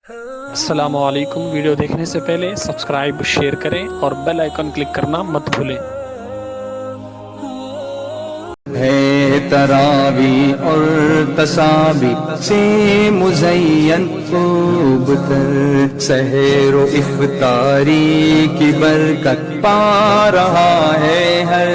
السلام علیکم۔ ویڈیو دیکھنے سے پہلے سبسکرائب شیئر کریں اور بیل آئیکن کلک کرنا مت بھولیں۔ ہے تراوی اور تسابی سے مزین خوب تر، سحر و افطاری کی برکت پا رہا ہے ہر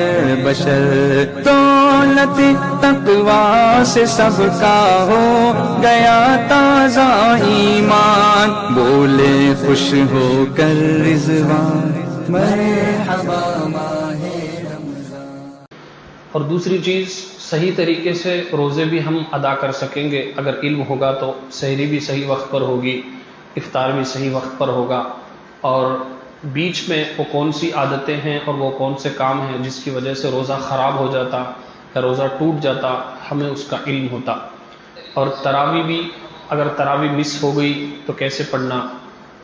بشر، دولت تقوی سے سب کا ہو گیا تازہ ایمان، بولے خوش ہو کر رضوان مرحبا ماہ رمضان۔ اور دوسری چیز، صحیح طریقے سے روزے بھی ہم ادا کر سکیں گے اگر علم ہوگا تو سحری بھی صحیح وقت پر ہوگی، افطار بھی صحیح وقت پر ہوگا، اور بیچ میں وہ کون سی عادتیں ہیں اور وہ کون سے کام ہیں جس کی وجہ سے روزہ خراب ہو جاتا یا روزہ ٹوٹ جاتا، ہمیں اس کا علم ہوتا۔ اور تراویح بھی، اگر تراویح مس ہو گئی تو کیسے پڑھنا،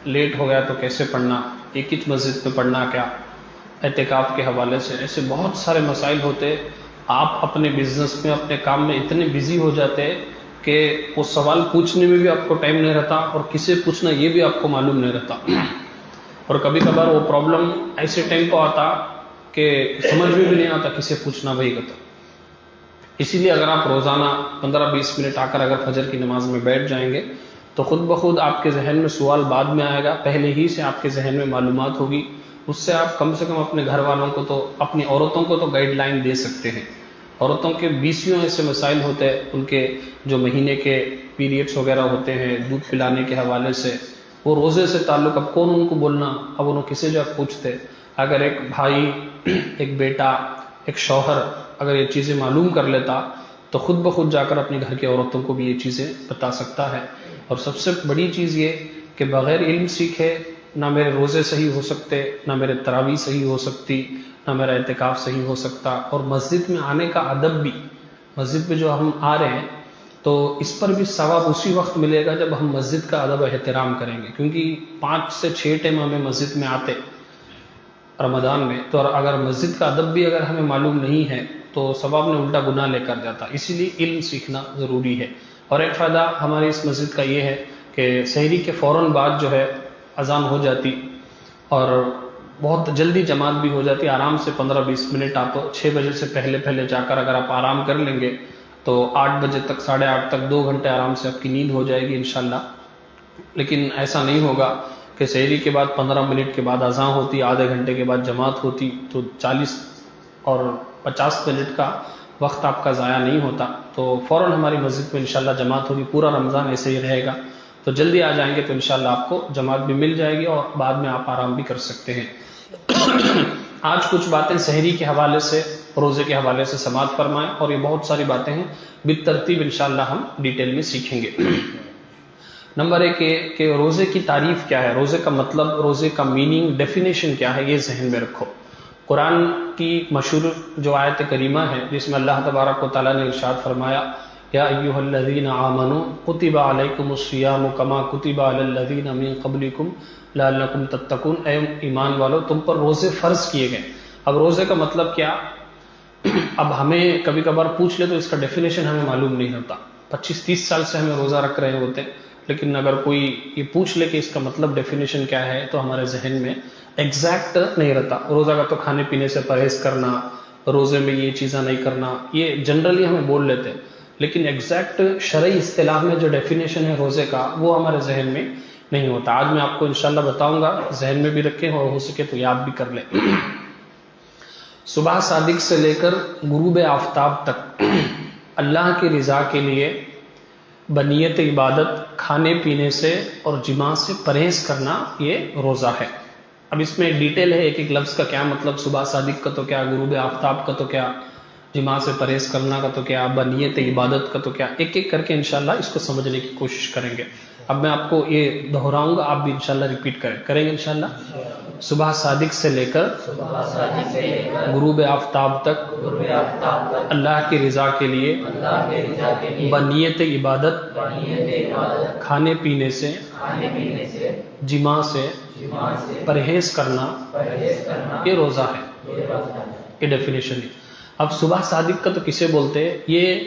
لیٹ ہو گیا تو کیسے پڑھنا، ایک ہی مسجد میں پڑھنا کیا، اعتکاف کے حوالے سے ایسے بہت سارے مسائل ہوتے۔ آپ اپنے بزنس میں، اپنے کام میں اتنے بزی ہو جاتے کہ وہ سوال پوچھنے میں بھی آپ کو ٹائم نہیں رہتا اور کسے پوچھنا یہ بھی آپ کو معلوم نہیں رہتا، اور کبھی کبھار وہ پرابلم ایسے ٹائم کو آتا کہ سمجھ میں بھی نہیں آتا کسے پوچھنا بھائی کا۔ اسی لیے اگر آپ روزانہ 15-20 منٹ آ کر اگر فجر کی نماز میں بیٹھ جائیں گے تو خود بخود آپ کے ذہن میں سوال بعد میں آئے گا، پہلے ہی سے آپ کے ذہن میں معلومات ہوگی، اس سے آپ کم سے کم اپنے گھر والوں کو تو، اپنی عورتوں کو تو گائیڈ لائن دے سکتے ہیں۔ عورتوں کے 20 ایسے مسائل ہوتے ہیں، ان کے جو مہینے کے پیریڈس وغیرہ ہوتے ہیں، دودھ پلانے کے حوالے سے، وہ روزے سے تعلق، اب کون ان کو بولنا، اب انہوں کسے جا پوچھتے۔ اگر ایک بھائی، ایک بیٹا، ایک شوہر اگر یہ چیزیں معلوم کر لیتا تو خود بخود جا کر اپنی گھر کی عورتوں کو بھی یہ چیزیں بتا سکتا ہے۔ اور سب سے بڑی چیز یہ کہ بغیر علم سیکھے نہ میرے روزے صحیح ہو سکتے، نہ میرے تراویح صحیح ہو سکتی، نہ میرا اعتکاف صحیح ہو سکتا، اور مسجد میں آنے کا ادب بھی، مسجد میں جو ہم آ رہے ہیں تو اس پر بھی ثواب اسی وقت ملے گا جب ہم مسجد کا ادب و احترام کریں گے، کیونکہ 5 سے 6 ٹائم ہمیں مسجد میں آتے رمضان میں، تو اگر مسجد کا ادب بھی اگر ہمیں معلوم نہیں ہے تو ثواب میں الٹا گناہ لے کر جاتا، اسی لیے علم سیکھنا ضروری ہے۔ اور ایک فائدہ ہماری اس مسجد کا یہ ہے کہ سحری کے فوراً بعد جو ہے اذان ہو جاتی اور بہت جلدی جماعت بھی ہو جاتی، آرام سے 15-20 منٹ، آپ 6 بجے سے پہلے جا کر اگر آپ آرام کر لیں گے تو 8 بجے تک، 8:30 تک 2 گھنٹے آرام سے آپ کی نیند ہو جائے گی انشاءاللہ۔ لیکن ایسا نہیں ہوگا کہ سحری کے بعد 15 منٹ کے بعد اذان ہوتی، آدھے گھنٹے کے بعد جماعت ہوتی، تو 40 اور 50 منٹ کا وقت آپ کا ضائع نہیں ہوتا۔ تو فوراً ہماری مسجد میں انشاءاللہ جماعت ہوگی، پورا رمضان ایسے ہی رہے گا، تو جلدی آ جائیں گے تو انشاءاللہ آپ کو جماعت بھی مل جائے گی اور بعد میں آپ آرام بھی کر سکتے ہیں۔ آج کچھ باتیں سحری کے حوالے سے، روزے کے حوالے سے سماعت فرمائیں، اور یہ بہت ساری باتیں ہیں، بالترتیب انشاءاللہ ہم ڈیٹیل میں سیکھیں گے۔ نمبر 1 یہ کہ روزے کی تعریف کیا ہے، روزے کا مطلب، روزے کا میننگ، ڈیفینیشن کیا ہے، یہ ذہن میں رکھو۔ قرآن کی مشہور جو آیت کریمہ ہے جس میں اللہ تبارک و تعالیٰ نے ارشاد فرمایا، یا ایھا الذین آمنوا کتب علیکم الصیام کما کتب علی الذین من قبلکم لعلکم تتقون، اے ایمان والو تم پر روزے فرض کیے گئے۔ اب روزے کا مطلب کیا، اب ہمیں کبھی کبھار پوچھ لے تو اس کا ڈیفینیشن ہمیں معلوم نہیں ہوتا، 25-30 سال سے ہمیں روزہ رکھ رہے ہوتے، لیکن اگر کوئی یہ پوچھ لے کہ اس کا مطلب ڈیفینیشن کیا ہے تو ہمارے ذہن میں ایگزیکٹ نہیں رہتا۔ روزہ کا تو کھانے پینے سے پرہیز کرنا، روزے میں یہ چیزیں نہیں کرنا، یہ جنرلی ہمیں بول لیتے ہیں، لیکن ایگزیکٹ شرعی اصطلاح میں جو ڈیفینیشن ہے روزے کا وہ ہمارے ذہن میں نہیں ہوتا۔ آج میں آپ کو انشاءاللہ بتاؤں گا، ذہن میں بھی رکھیں اور ہو سکے تو یاد بھی کر لیں۔ صبح صادق سے لے کر غروب آفتاب تک اللہ کی رضا کے لیے بنیت عبادت، کھانے پینے سے اور جماع سے پرہیز کرنا، یہ روزہ ہے۔ اب اس میں ڈیٹیل ہے، ایک ایک لفظ کا کیا مطلب، صبح صادق کا تو کیا، غروب آفتاب کا تو کیا، جماع سے پرہیز کرنا کا تو کیا، بنیت عبادت کا تو کیا، ایک ایک کر کے انشاءاللہ اس کو سمجھنے کی کوشش کریں گے۔ اب میں آپ کو یہ دہراؤں گا، آپ بھی انشاءاللہ ریپیٹ کریں گے انشاءاللہ۔ صبح صادق سے لے کر غروب آفتاب تک اللہ کی رضا کے لیے بنیت عبادت، کھانے پینے سے، جماع سے پرہیز کرنا، یہ روزہ ہے، یہ ڈیفینیشن ہے۔ اب صبح صادق کا تو کسے بولتے ہیں، یہ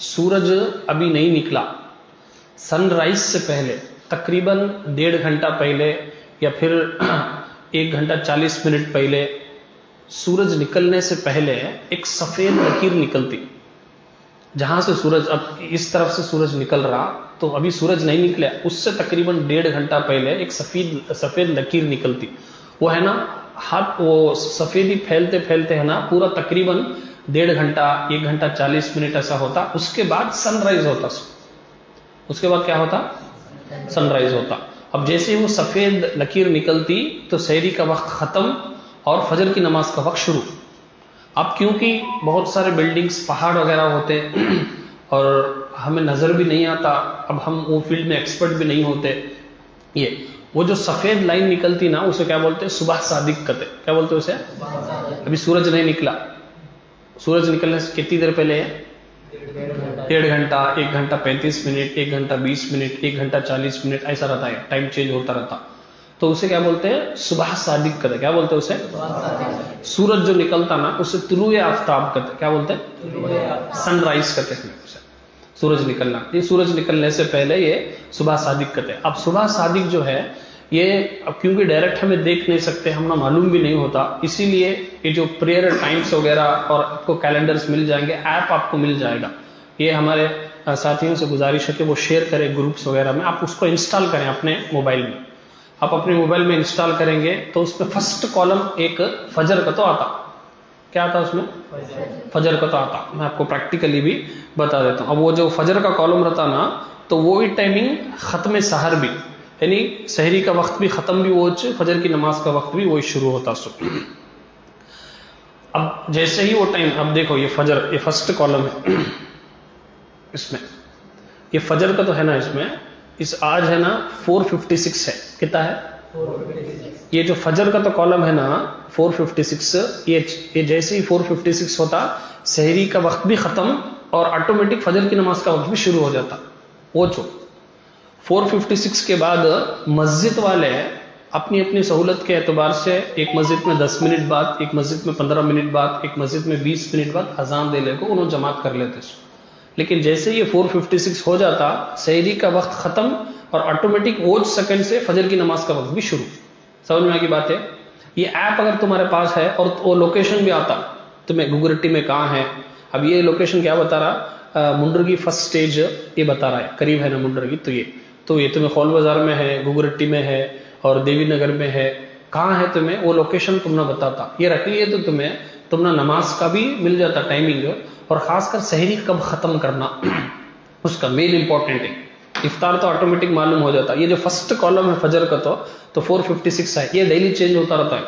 سورج ابھی نہیں نکلا، سن رائز سے پہلے تقریباً 1.5 گھنٹہ پہلے یا پھر 1 گھنٹہ 40 منٹ پہلے سورج نکلنے سے پہلے ایک سفید لکیر نکلتی. جہاں سے سورج اب اس طرف سے سورج نکل رہا تو ابھی سورج نہیں نکلا، اس سے تقریباً 1.5 گھنٹہ پہلے ایک سفید لکیر نکلتی. وہ ہے نا ہاتھ، وہ سفیدی پھیلتے پھیلتے ہے نا پورا تقریباً 1.5 گھنٹہ 1 گھنٹہ 40 منٹ ایسا ہوتا. اس کے بعد سن رائز ہوتا. اس کے بعد کیا ہوتا؟ سن رائز ہوتا. اب جیسے وہ سفید لکیر نکلتی تو سحری کا وقت ختم اور فجر کی نماز کا وقت شروع. اب کیونکہ بہت سارے بلڈنگز پہاڑ وغیرہ ہوتے اور ہمیں نظر بھی نہیں آتا، اب ہم وہ فیلڈ میں ایکسپرٹ بھی نہیں ہوتے. یہ وہ جو سفید لائن نکلتی نا اسے کیا بولتے ہیں؟ صبح صادق کہتے. کیا بولتے ہیں اسے؟ ابھی سورج نہیں نکلا. سورج نکلنے سے کتنی دیر پہلے ہے؟ 1.5 گھنٹہ 1 گھنٹہ 35 منٹ 1 گھنٹہ 20 منٹ 1 گھنٹہ 40 منٹ ایسا رہتا ہے، ٹائم چینج ہوتا رہتا. تو اسے کیا بولتے ہیں؟ صبح صادق کہتے. کیا بولتے ہیں اسے؟ سورج جو نکلتا نا اسے طلوع آفتاب کہتے. کیا بولتے ہیں؟ سن رائز کہتے ہیں اسے. سورج نکلنا، یہ سورج نکلنے سے پہلے یہ صبح صادق کہتے ہیں. اب صبح صادق جو ہے یہ اب کیونکہ ڈائریکٹ ہمیں دیکھ نہیں سکتے، ہم نہ معلوم بھی نہیں ہوتا، اسی لیے یہ جو پریئر ٹائمز وغیرہ اور آپ کو کیلنڈرز مل جائیں گے، ایپ آپ کو مل جائے گا. یہ ہمارے ساتھیوں سے گزارش ہے کہ وہ شیئر کریں گروپس وغیرہ میں. آپ اس کو انسٹال کریں اپنے موبائل میں. آپ اپنے موبائل میں انسٹال کریں گے تو اس میں فرسٹ کالم ایک فجر کا تو آتا. کیا آتا اس میں؟ فجر کا تو آتا. میں آپ کو پریکٹیکلی بھی بتا دیتا ہوں. اب وہ جو فجر کا کالم رہتا نا تو وہی ٹائمنگ ختم سحر بھی، یعنی سحری کا وقت بھی ختم بھی وہ فجر کی نماز کا وقت بھی وہی شروع ہوتا. اب جیسے ہی وہ ٹائم، اب دیکھو یہ فجر، یہ فرسٹ کالم ہے اس میں، یہ فجر کا تو ہے نا اس میں، اس آج ہے نا 456 ہے. کتنا ہے؟ یہ جو فجر کا تو کالم ہے نا 456، یہ جیسے ہی 456 ہوتا سحری کا وقت بھی ختم اور آٹومیٹک فجر کی نماز کا وقت بھی شروع ہو جاتا. وہ جو 456 کے بعد مسجد والے اپنی اپنی سہولت کے اعتبار سے ایک مسجد میں 10 منٹ بعد، ایک مسجد میں 15 منٹ بعد، ایک مسجد میں 20 منٹ بعد اذان دے لے کو انہوں جماعت کر لیتے. لیکن جیسے یہ 456 ہو جاتا سحری کا وقت ختم اور آٹومیٹک وہ سیکنڈ سے فجر کی نماز کا وقت بھی شروع. سمجھ میں آگے بات ہے؟ یہ ایپ اگر تمہارے پاس ہے اور وہ لوکیشن بھی آتا تمہیں گگرٹی میں کہاں ہے. اب یہ لوکیشن کیا بتا رہا؟ منڈرگی فرسٹ سٹیج یہ بتا رہا ہے، قریب ہے نا منڈرگی. تو یہ تمہیں خول بازار میں ہے، گگرٹی میں ہے اور دیوی نگر میں ہے. کہاں ہے تمہیں وہ لوکیشن تم نہ بتاتا. یہ رکھ لیے تو تم نہ نماز کا بھی مل جاتا ٹائمنگ، اور خاص کر سحری کب ختم کرنا اس کا مین امپورٹنٹ ہے. افطار تو آٹومیٹک معلوم ہو جاتا. یہ جو فرسٹ کالم ہے فجر کا تو 456 ہے. یہ ڈیلی چینج ہوتا رہتا ہے.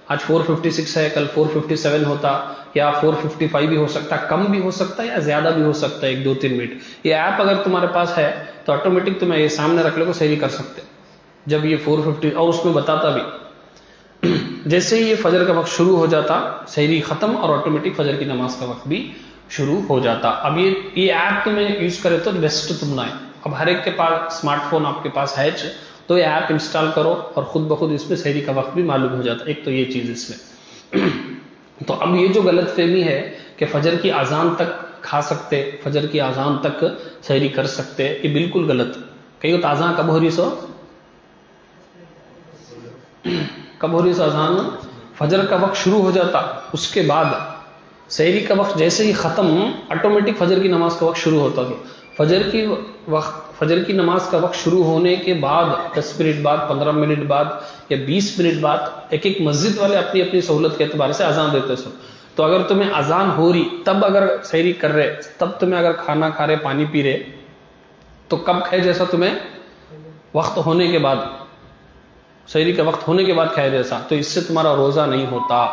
آج 456 ہے، کل 457 ہوتا یا 455 بھی ہو سکتا ہے، کم بھی ہو سکتا ہے یا زیادہ بھی ہو سکتا ہے 1-2-3 منٹ. یہ ایپ اگر تمہارے پاس ہے تو آٹومیٹک تمہیں یہ سامنے رکھ لے کو سحری کر سکتے جب یہ 450، اور اس میں بتاتا بھی جیسے ہی یہ فجر کا وقت شروع ہو جاتا سحری ختم اور آٹومیٹک فجر کی نماز کا وقت بھی شروع ہو جاتا. اب یہ ایپ تمہیں یوز کرے تو بیسٹ تم نہ ہے. اب ہر ایک کے پاس اسمارٹ فون آپ کے پاس ہے تو یہ ایپ انسٹال کرو اور خود بخود اس میں سحری کا وقت بھی معلوم ہو جاتا. ایک تو یہ چیز اس میں. تو اب یہ جو غلط فہمی ہے کہ فجر کی اذان تک کھا سکتے، فجر کی اذان تک سحری کر سکتے، یہ بالکل غلط. کہیں تو اذان کب ہو رہی سو؟ کب ہو رہی سو اذان؟ فجر کا وقت شروع ہو جاتا، اس کے بعد سحری کا وقت جیسے ہی ختم آٹومیٹک فجر کی نماز کا وقت شروع ہوتا ہے. فجر کی نماز کا وقت شروع ہونے کے بعد 10 منٹ بعد، 15 منٹ بعد یا 20 منٹ بعد ایک مسجد والے اپنی اپنی سہولت کے اعتبار سے اذان دیتے سو. تو اگر تمہیں اذان ہو رہی تب اگر سحری کر رہے، تب تمہیں اگر کھانا کھا رہے، پانی پی رہے، تو کب کھائے جیسا تمہیں وقت ہونے کے بعد، سحری کا وقت ہونے کے بعد کھائے جیسا، تو اس سے تمہارا روزہ نہیں ہوتا.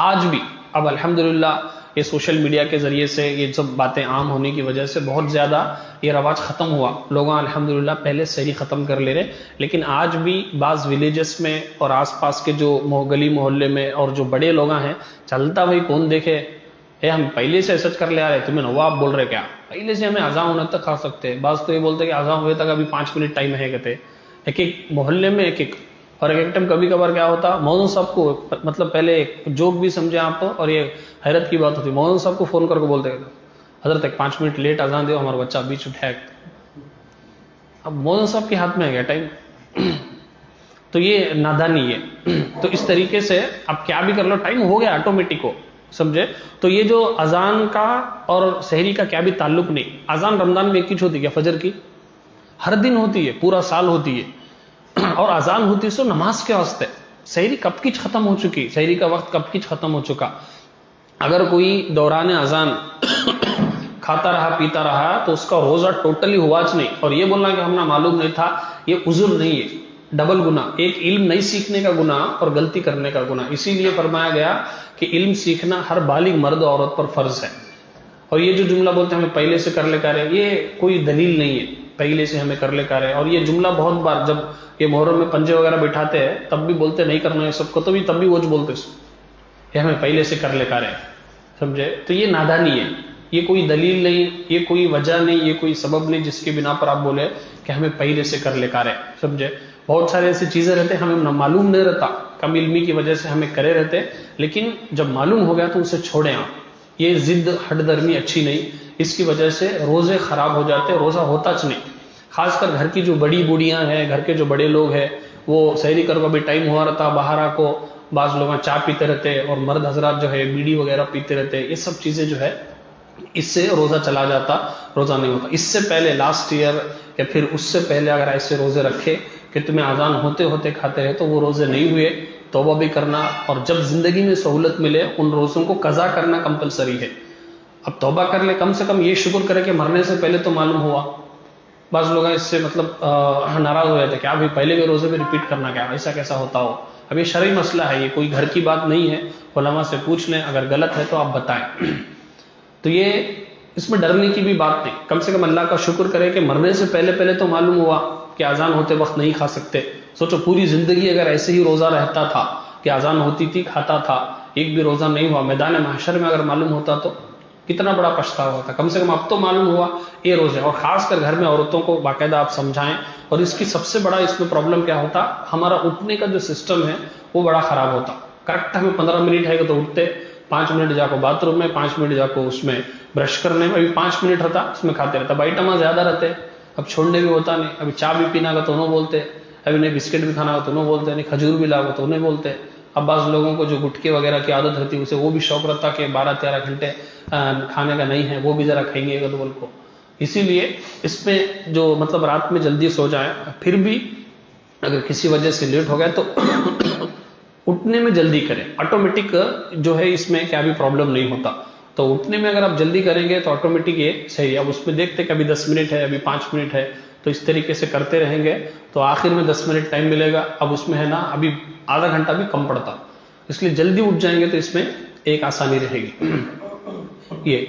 آج بھی اب الحمدللہ یہ سوشل میڈیا کے ذریعے سے یہ سب باتیں عام ہونے کی وجہ سے بہت زیادہ یہ رواج ختم ہوا. لوگ الحمدللہ پہلے سحری ختم کر لے رہے، لیکن آج بھی بعض ولیجز میں اور آس پاس کے جو گلی محلے میں اور جو بڑے لوگ ہیں چلتا بھائی کون دیکھے، ہم پہلے سے ایسا کر لے آ رہے، تمہیں نواب بول رہے کیا، پہلے سے ہمیں اذان ہونے تک کھا سکتے. بعض تو یہ بولتے کہ اذان ہوئے تک ابھی 5 منٹ ٹائم ہے کہتے. ایک محلے میں ایک اور ایک ٹائم کبھی کبھار کیا ہوتا، مولوی صاحب کو مطلب پہلے ایک جوک بھی سمجھے آپ، اور یہ حیرت کی بات ہوتی، مولوی صاحب کو فون کر کے بولتے حضرت 5 منٹ لیٹ اذان دو، ہمارا بچہ بیچ اٹھائے. اب مولوی صاحب کے ہاتھ میں آ گیا ٹائم. تو یہ نادانی ہے. تو اس طریقے سے اب کیا بھی کر لو ٹائم ہو گیا آٹومیٹک ہو, سمجھے. تو یہ جو اذان کا اور سحری کا کیا بھی تعلق نہیں. اذان رمضان میں ایک ہی ہوتی ہے کیا؟ فجر کی ہر دن ہوتی ہے, پورا سال ہوتی ہے. اور اذان ہوتی سو نماز کے واسطے. سحری کب کی ختم ہو چکی, سحری کا وقت کب کی ختم ہو چکا. اگر کوئی دوران اذان کھاتا رہا پیتا رہا تو اس کا روزہ ٹوٹلی ہواچ نہیں. اور یہ بولنا کہ ہم نہ معلوم نہیں تھا, یہ عذر نہیں ہے, ڈبل گناہ. ایک علم نہیں سیکھنے کا گناہ اور غلطی کرنے کا گناہ. اسی لیے فرمایا گیا کہ علم سیکھنا ہر بالغ مرد و عورت پر فرض ہے. اور یہ جو جملہ بولتے ہیں ہمیں پہلے سے کر لے کر ہے, یہ کوئی دلیل نہیں ہے پہلے سے ہمیں کر لے کر ہے. اور یہ جملہ بہت بار جب یہ محرم میں پنجے وغیرہ بٹھاتے ہیں تب بھی بولتے نہیں کرنا ہے سب کو, تو بھی تب بھی وہ بولتے یہ ہمیں پہلے سے کر لے کر ہے, سمجھے. تو یہ نادانی ہے, یہ کوئی دلیل نہیں, یہ کوئی وجہ نہیں, یہ کوئی سبب نہیں جس کی بنا پر آپ بولے کہ ہمیں پہلے سے کر لے کر ہے, سمجھے. بہت سارے ایسی چیزیں رہتے ہیں ہمیں معلوم نہیں رہتا, کم علمی کی وجہ سے ہمیں کرے رہتے, لیکن جب معلوم ہو گیا تو اسے چھوڑیں آپ. یہ ضد ہٹ درمی اچھی نہیں, اس کی وجہ سے روزے خراب ہو جاتے, روزہ ہوتاچ نہیں. خاص کر گھر کی جو بڑی بوڑھیاں ہیں, گھر کے جو بڑے لوگ ہیں, وہ سحری کر کو بھی ٹائم ہوا رہتا, باہر آ کو بعض لوگ چائے پیتے رہتے, اور مرد حضرات جو ہے بیڑی وغیرہ پیتے رہتے. یہ سب چیزیں جو ہے اس سے روزہ چلا جاتا, روزہ نہیں ہوتا. اس سے پہلے لاسٹ ایئر یا پھر اس سے پہلے اگر ایسے روزے رکھے کہ تمہیں اذان ہوتے ہوتے کھاتے رہے تو وہ روزے نہیں ہوئے, توبہ بھی کرنا. اور جب زندگی میں سہولت ملے ان روزوں کو قضا کرنا کمپلسری ہے. اب توبہ کر لے, کم سے کم یہ شکر کرے کہ مرنے سے پہلے تو معلوم ہوا. بعض لوگ اس سے مطلب ناراض ہو جاتے, کیا ابھی پہلے کے روزے میں ریپیٹ کرنا, کیا ایسا کیسا ہوتا ہو. اب یہ شرعی مسئلہ ہے, یہ کوئی گھر کی بات نہیں ہے, علماء سے پوچھ لیں, اگر غلط ہے تو آپ بتائیں. تو یہ اس میں ڈرنے کی بھی بات نہیں, کم سے کم اللہ کا شکر کرے کہ مرنے سے پہلے تو معلوم ہوا کہ اذان ہوتے وقت نہیں کھا سکتے. سوچو پوری زندگی اگر ایسے ہی روزہ رہتا تھا کہ اذان ہوتی تھی کھاتا تھا, ایک بھی روزہ نہیں ہوا, میدان محشر میں اگر معلوم ہوتا تو کتنا بڑا پچھتاوا ہوتا. کم سے کم اب تو معلوم ہوا یہ روزے. اور خاص کر گھر میں عورتوں کو باقاعدہ آپ سمجھائیں. اور اس کی سب سے بڑا اس میں پرابلم کیا ہوتا, ہمارا اٹھنے کا جو سسٹم ہے وہ بڑا خراب ہوتا. کریکٹ ہمیں 15 منٹ ہے تو اٹھتے, 5 منٹ جا کو باتھ روم میں, 5 منٹ جا کو اس میں برش کرنے میں, ابھی 5 منٹ رہتا اس میں کھاتے رہتا. اب آئٹم زیادہ رہتے, اب چھوڑنے بھی ہوتا نہیں. ابھی چائے بھی پینا کا تو انہوں بولتے, ابھی نہیں بسکٹ بھی کھانا کا تو انہوں بولتے, نہیں کھجور بھی لاگو تو انہیں بولتے. اب بعض لوگوں کو جو گٹکے وغیرہ کی عادت رہتی ہے اسے وہ بھی شوق رہتا کہ 12-13 گھنٹے کھانے کا نہیں ہے, وہ بھی ذرا کھائیں گے گدول کو. اسی لیے اس میں جو مطلب رات میں جلدی سو جائیں, پھر بھی اگر کسی وجہ سے لیٹ ہو گیا تو اٹھنے میں جلدی کریں. آٹومیٹک جو ہے اس میں کیا بھی پرابلم نہیں ہوتا. تو اٹھنے میں اگر آپ جلدی کریں گے تو آٹومیٹک یہ صحیح. اب اس میں دیکھتے کہ ابھی 10 منٹ ہے, ابھی 5 منٹ ہے, تو اس طریقے سے کرتے رہیں گے تو آخر میں 10 منٹ ٹائم ملے گا. اب اس میں ہے نا ابھی آدھا گھنٹہ بھی کم پڑتا, اس لیے جلدی اٹھ جائیں گے تو اس میں ایک آسانی رہے گی. یہ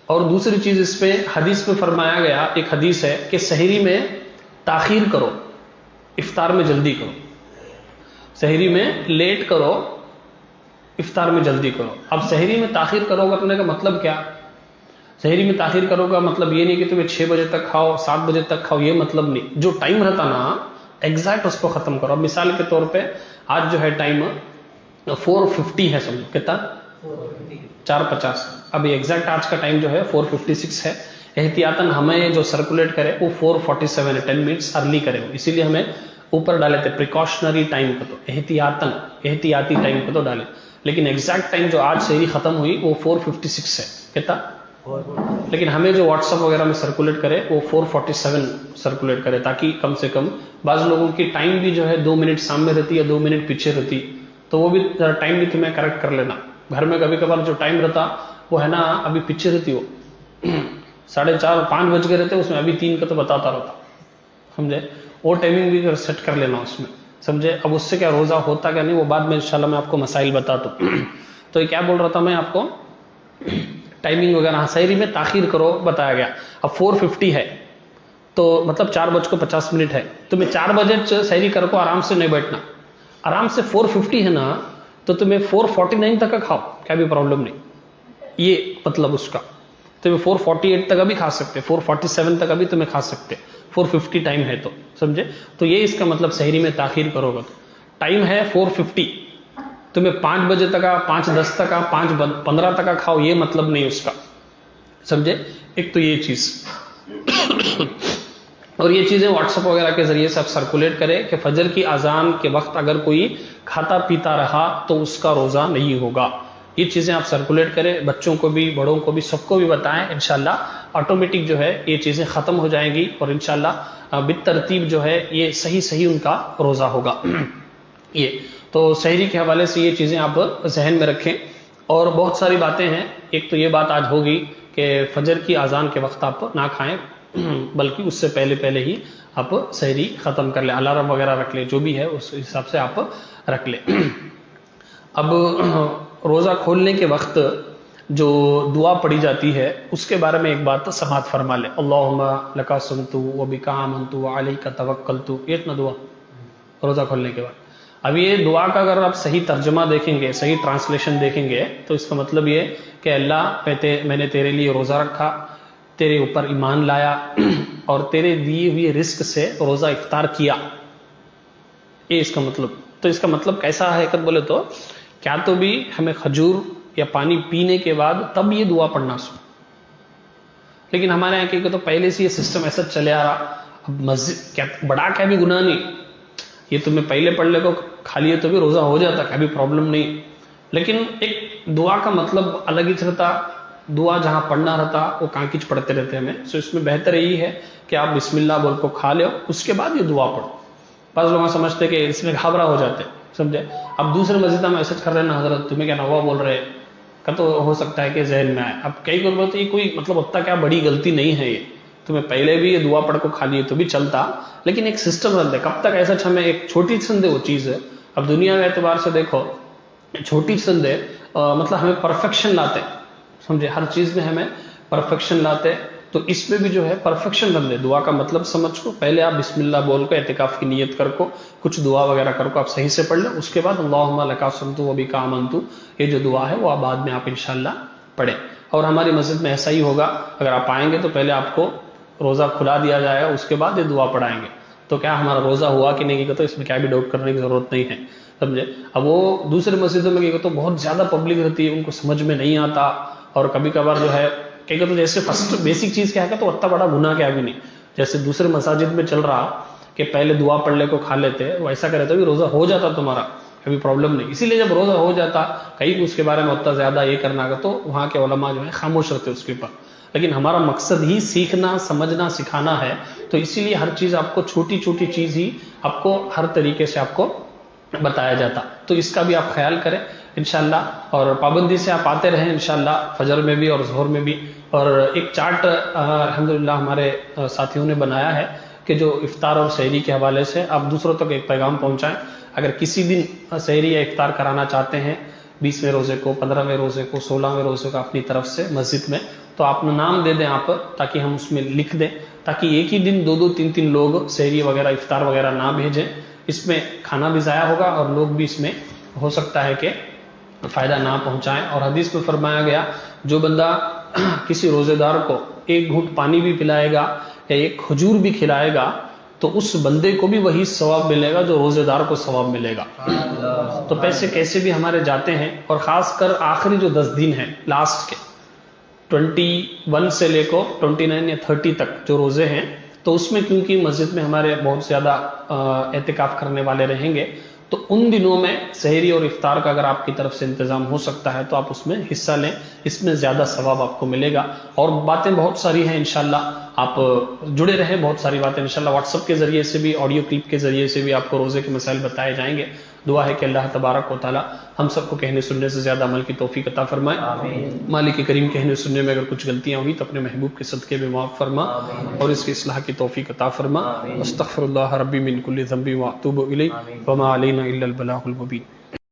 اور دوسری چیز اس پہ حدیث میں فرمایا گیا, ایک حدیث ہے کہ سحری میں تاخیر کرو, افطار میں جلدی کرو. سحری میں لیٹ کرو, افطار میں جلدی کرو. اب سحری میں تاخیر کرو گا تو کا مطلب کیا؟ سحری میں تاخیر کرو گا مطلب یہ نہیں کہ تمہیں 6 بجے تک کھاؤ, 7 بجے تک کھاؤ, یہ مطلب نہیں. جو ٹائم رہتا نا ایگزیکٹ اس کو ختم کرو. اب مثال کے طور پہ آج جو ہے ٹائم 4:50 ہے, سمجھو کتنا 4:50. ابھی ایگزیکٹ آج کا ٹائم جو ہے 4:56 ہے. احتیاطاً ہمیں جو سرکولیٹ کرے وہ 4:47 ہے, 10 منٹس ارلی کرے. اسی لیے ہمیں اوپر ڈالے تھے پریکاشنری ٹائم کو, تو احتیاطی ٹائم کو تو ڈالے. لیکن ایگزیکٹ ٹائم جو آج سحری ختم ہوئی وہ 4:56 ہے, کتنا. لیکن ہمیں جو واٹس ایپ وغیرہ میں سرکولیٹ کرے وہ 4:47 سرکولیٹ کرے, تاکہ کم سے کم بعض لوگوں کی ٹائم بھی جو ہے 2 منٹ سامنے رہتی ہے, 2 منٹ پیچھے رہتی, تو وہ بھی ٹائم بھی تمہیں کریکٹ کر لینا. گھر میں کبھی کبھار جو ٹائم رہتا وہ ہے نا ابھی پیچھے رہتی, وہ 4:30-5 بج گئے رہتے, اس میں ابھی 3 کا تو بتاتا رہتا, سمجھے. وہ ٹائمنگ بھی سیٹ کر لینا اس میں, سمجھے. اب اس سے کیا روزہ ہوتا کیا نہیں وہ بعد میں انشاءاللہ میں آپ کو مسائل بتاتا ہوں. تو یہ کیا بول رہا تھا میں آپ کو, ٹائمنگ وغیرہ. سحری میں تاخیر کرو بتایا گیا. اب 4:50 ہے تو مطلب 4:50 ہے, تمہیں 4 بجے سحری کر کو آرام سے نہیں بیٹھنا. آرام سے 4:50 ہے نا تو تمہیں 4:49 تک کا کھاؤ, کیا بھی پرابلم نہیں. یہ مطلب اس کا تمہیں 4:48 تک ابھی کھا سکتے, 4:47 تک ابھی تمہیں کھا سکتے, 4:50 ٹائم ہے تو, سمجھے. تو یہ اس کا مطلب سحری میں تاخیر کرو گا تو ٹائم ہے 4:50, تمہیں 5 بجے تک 5:10 تک 5:15 تک کھاؤ, یہ مطلب نہیں اس کا, سمجھے. ایک تو یہ چیز. اور یہ چیزیں واٹس ایپ وغیرہ کے ذریعے سے آپ سرکولیٹ کریں کہ فجر کی اذان کے وقت اگر کوئی کھاتا پیتا رہا تو اس کا روزہ نہیں ہوگا. یہ چیزیں آپ سرکولیٹ کریں، بچوں کو بھی بڑوں کو بھی سب کو بھی بتائیں. انشاءاللہ آٹومیٹک جو ہے یہ چیزیں ختم ہو جائیں گی اور انشاءاللہ بالترتیب جو ہے یہ صحیح ان کا روزہ ہوگا. یہ تو سحری کے حوالے سے یہ چیزیں آپ ذہن میں رکھیں. اور بہت ساری باتیں ہیں. ایک تو یہ بات آج ہوگی کہ فجر کی اذان کے وقت آپ نہ کھائیں، بلکہ اس سے پہلے ہی آپ سحری ختم کر لیں، الارم وغیرہ رکھ لیں، جو بھی ہے اس حساب سے آپ رکھ لیں. اب روزہ کھولنے کے وقت جو دعا پڑھی جاتی ہے اس کے بارے میں ایک بات سماعت فرما لیں. اللہم لکا صمت وبک آمنت وعلیک توکلت، یہ اتنا دعا روزہ کھولنے کے بعد. اب یہ دعا کا اگر آپ صحیح ترجمہ دیکھیں گے، صحیح ٹرانسلیشن دیکھیں گے تو اس کا مطلب یہ کہ اللہ میں نے تیرے لیے روزہ رکھا، تیرے اوپر ایمان لایا اور تیرے دیے ہوئے رزق سے روزہ افطار کیا. یہ اس کا مطلب. تو اس کا مطلب کیسا ہے حقیقت بولے تو کیا تو بھی ہمیں کھجور یا پانی پینے کے بعد تب یہ دعا پڑھنا سو. لیکن ہمارے یہاں کہ تو پہلے سے یہ سسٹم ایسا چلے آ رہا. اب مسجد کیا بڑا کیا بھی گناہ نہیں، یہ تمہیں پہلے پڑھ لے کو کھا لیے تو بھی روزہ ہو جاتا، کیا بھی پرابلم نہیں. لیکن ایک دعا کا مطلب الگ ہی رہتا. دعا جہاں پڑھنا رہتا وہ کانکچ پڑھتے رہتے ہمیں. سو اس میں بہتر یہی ہے کہ آپ بسم اللہ بول کو کھا لو، اس کے بعد یہ دعا پڑھو. بعض لوگ سمجھتے کہ اس میں گھبرا ہو جاتے، سمجھے. اب دوسرے مسجد میں ایسا کر رہے نا حضرت تمہیں کیا نوا بول رہے کا تو ہو سکتا ہے کہ ذہن میں آئے. اب کئی کو بولتے یہ کوئی مطلب اتنا کیا بڑی غلطی نہیں ہے، یہ تمہیں پہلے بھی یہ دعا پڑھ کو کھا لیے تو بھی چلتا. لیکن ایک سسٹم رہتا ہے کب تک ایسا ہمیں ایک چھوٹی سند وہ چیز ہے. اب دنیا کے اعتبار سے دیکھو چھوٹی سند ہے، مطلب ہمیں پرفیکشن لاتے، سمجھے. ہر چیز میں ہمیں پرفیکشن لاتے. تو اس میں بھی جو ہے پرفیکشن رکھ دے. دعا کا مطلب سمجھ کو پہلے آپ بسم اللہ بول کو اعتکاف کی نیت کر کو کچھ دعا وغیرہ کر کو آپ صحیح سے پڑھ لیں. اس کے بعد اللہم لکا صمت وبک آمنت، یہ جو دعا ہے وہ بعد میں آپ انشاءاللہ پڑھیں. اور ہماری مسجد میں ایسا ہی ہوگا، اگر آپ آئیں گے تو پہلے آپ کو روزہ کھلا دیا جائے گا، اس کے بعد یہ دعا پڑھائیں گے. تو کیا ہمارا روزہ ہوا کہ نہیں کہ تو اس میں کیا بھی ڈاؤٹ کرنے کی ضرورت نہیں ہے، سمجھے. اب وہ دوسرے مسجدوں میں کہ تو بہت زیادہ پبلک رہتی ہے، ان کو سمجھ میں نہیں آتا. اور کبھی کبھار جو ہے کہ تو جیسے فرسٹ بیسک چیز کیا ہے تو اتنا بڑا گناہ کیا بھی نہیں. جیسے دوسرے مساجد میں چل رہا کہ پہلے دعا پڑھ لے کو کھا لیتے، وہ ایسا کرے تو بھی روزہ ہو جاتا تمہارا، کبھی پرابلم نہیں. اسی لیے جب روزہ ہو جاتا کہیں اس کے بارے میں اتنا زیادہ یہ کرنا تو وہاں کے علماء جو ہے خاموش رہتے اس کے اوپر. لیکن ہمارا مقصد ہی سیکھنا، سمجھنا، سکھانا ہے. تو اسی لیے ہر چیز آپ کو چھوٹی چھوٹی چیز ہی آپ کو ہر طریقے سے آپ کو بتایا جاتا. تو اس کا بھی آپ خیال کریں انشاءاللہ، اور پابندی سے آپ آتے رہیں انشاءاللہ، فجر میں بھی اور ظہر میں بھی. اور ایک چارٹ الحمدللہ ہمارے ساتھیوں نے بنایا ہے کہ جو افطار اور سحری کے حوالے سے آپ دوسروں تک ایک پیغام پہنچائیں. اگر کسی دن سحری یا افطار کرانا چاہتے ہیں 20ویں روزے کو، 15ویں روزے کو، 16ویں روزے کو اپنی طرف سے مسجد میں، تو آپ نام دے دیں آپ، تاکہ ہم اس میں لکھ دیں، تاکہ ایک ہی دن 2 3 لوگ سحری وغیرہ افطار وغیرہ نہ بھیجیں. اس میں کھانا بھی ضائع ہوگا اور لوگ بھی اس میں ہو سکتا ہے کہ فائدہ نہ پہنچائیں. اور حدیث میں فرمایا گیا جو بندہ کسی روزے دار کو ایک گھونٹ پانی بھی پلائے گا یا ایک کھجور بھی کھلائے گا تو اس بندے کو بھی وہی ثواب ملے گا جو روزے دار کو ثواب ملے گا. تو پیسے کیسے بھی ہمارے جاتے ہیں. اور خاص کر آخری جو 10 دن ہیں لاسٹ کے 21 سے لے کو 29 یا 30 تک جو روزے ہیں، تو اس میں کیونکہ مسجد میں ہمارے بہت زیادہ اعتکاف کرنے والے رہیں گے، تو ان دنوں میں سحری اور افطار کا اگر آپ کی طرف سے انتظام ہو سکتا ہے تو آپ اس میں حصہ لیں، اس میں زیادہ ثواب آپ کو ملے گا. اور باتیں بہت ساری ہیں انشاءاللہ، آپ جڑے رہیں. بہت ساری باتیں انشاءاللہ واٹس ایپ کے ذریعے سے بھی، آڈیو کلپ کے ذریعے سے بھی آپ کو روزے کے مسائل بتائے جائیں گے. دعا ہے کہ اللہ تبارک و تعالی ہم سب کو کہنے سننے سے زیادہ عمل کی توفیق عطا فرمائے. آمین. مالک کریم کہنے سننے میں اگر کچھ غلطیاں ہوئی تو اپنے محبوب کے صدقے میں معاف فرما. آمین. اور اس کی اصلاح کی توفیق عطا فرما. استغفر اللہ ربی من کل ذنب واتوب الیہ وما علینا الا البلاغ المبین.